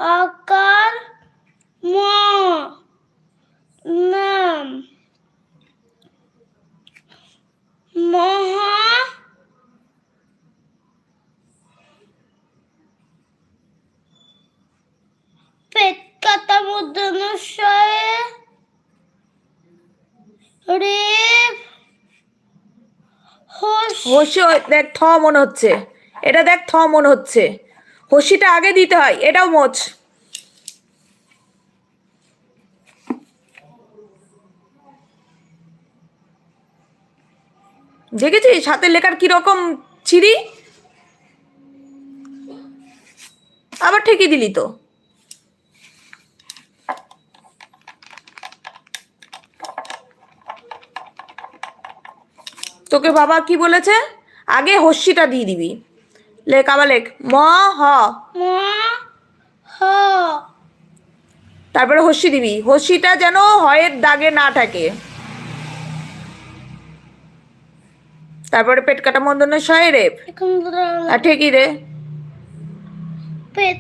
আকার ম নাম মহা পেট কাটা মূর্ধন্যষয়ে রেফ হর্ষি দেখ থ মনে হচ্ছে, এটা দেখ থ মনে হচ্ছে, হর্ষিটা আগে দিতে হয়, এটাও মোচ। দেখেছিস হাতের লেখার কিরকম ছিরি, আবার ঠিকই দিলি তো। তোকে বাবা কি বলেছে, আগে হর্ষিটা দিয়ে দিবি। লেখ আবার লেখ, ম হ ম হ তারপরে হর্ষি দিবি, হর্ষিটা যেন হয়ের দাগে না থাকে। তারপরে পেট কাটা মূর্ধন্যষয়ে রেফ, এখন আর ঠিকই রে। পেট